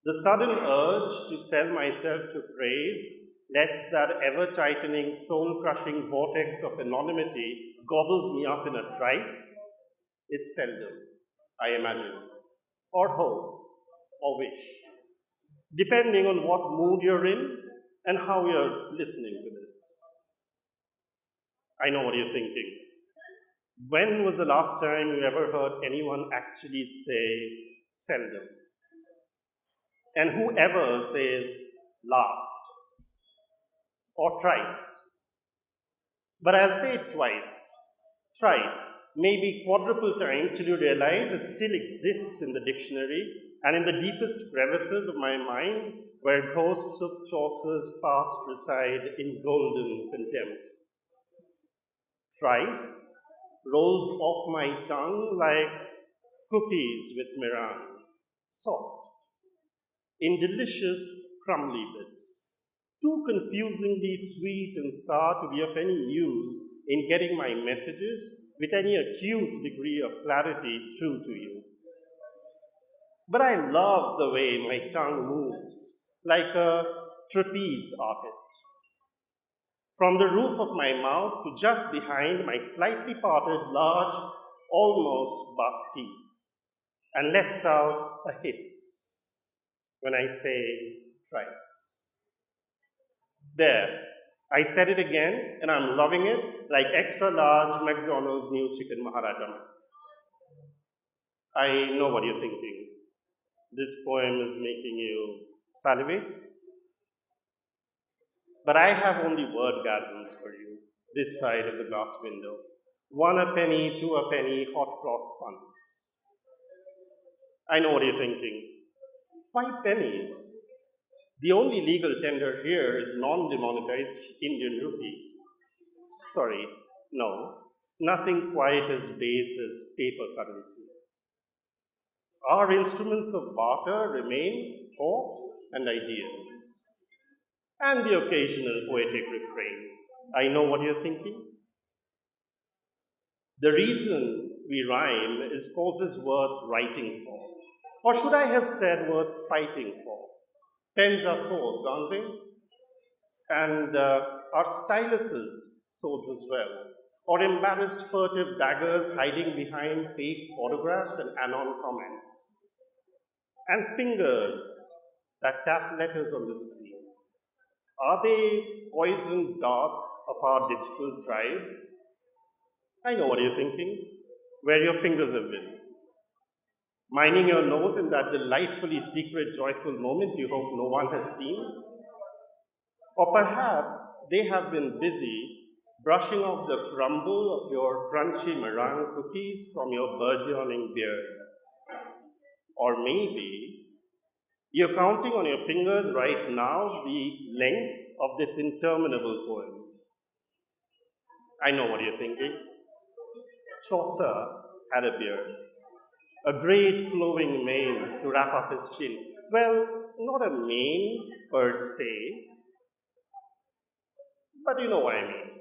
The sudden urge to sell myself to praise, lest that ever-tightening, soul-crushing vortex of anonymity gobbles me up in a trice, is seldom, I imagine, or hope, or wish, depending on what mood you're in and how you're listening to this. I know what you're thinking. When was the last time you ever heard anyone actually say seldom? And whoever says last or thrice. But I'll say it twice, thrice, maybe quadruple times till you realize it still exists in the dictionary and in the deepest crevices of my mind where ghosts of Chaucer's past reside in golden contempt. Thrice rolls off my tongue like cookies with meringue, soft, in delicious crumbly bits, too confusingly sweet and sour to be of any use in getting my messages with any acute degree of clarity through to you. But I love the way my tongue moves, like a trapeze artist. From the roof of my mouth to just behind my slightly parted, large, almost buck teeth, and lets out a hiss when I say thrice. There, I said it again, and I'm loving it like extra large McDonald's new chicken Maharaja. I know what you're thinking. This poem is making you salivate. But I have only wordgasms for you, this side of the glass window. 1 a penny, 2 a penny, hot cross puns. I know what you're thinking. Why pennies? The only legal tender here is non-demonetized Indian rupees. Sorry, no, nothing quite as base as paper currency. Our instruments of barter remain thought and ideas. And the occasional poetic refrain. I know what you're thinking. The reason we rhyme is causes worth writing for. Or should I have said worth fighting for? Pens are swords, aren't they? And are styluses swords as well? Or embarrassed furtive daggers hiding behind fake photographs and anon comments? And fingers that tap letters on the screen. Are they poisoned darts of our digital tribe? I know what you're thinking, where your fingers have been. Minding your nose in that delightfully secret, joyful moment you hope no one has seen? Or perhaps they have been busy brushing off the crumble of your crunchy meringue cookies from your burgeoning beard. Or maybe you're counting on your fingers right now the length of this interminable poem. I know what you're thinking. Chaucer had a beard, a great flowing mane to wrap up his chin. Well, not a mane per se, but you know what I mean.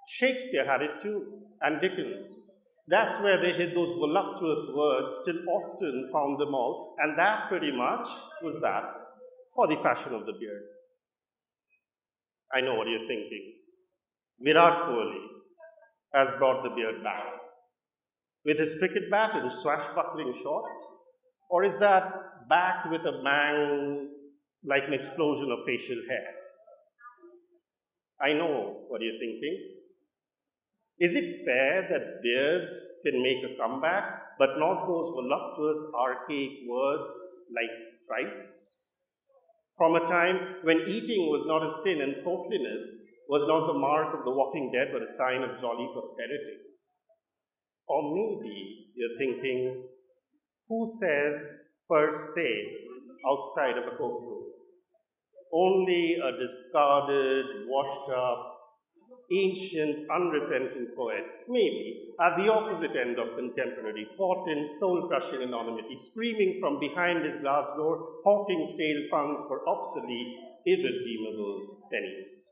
Shakespeare had it too, and Dickens. That's where they hid those voluptuous words till Austen found them all, and that pretty much was that for the fashion of the beard. I know what you're thinking. Virat Kohli has brought the beard back. With his cricket bat and swashbuckling shorts? Or is that back with a bang like an explosion of facial hair? I know what you're thinking. Is it fair that beards can make a comeback, but not those voluptuous, archaic words like thrice? From a time when eating was not a sin and portliness was not the mark of the walking dead, but a sign of jolly prosperity. Or maybe you're thinking, who says per se outside of a courtroom? Only a discarded, washed up, ancient, unrepentant poet, maybe at the opposite end of contemporary, caught in soul-crushing anonymity, screaming from behind his glass door, hawking stale puns for obsolete, irredeemable pennies.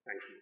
Thank you.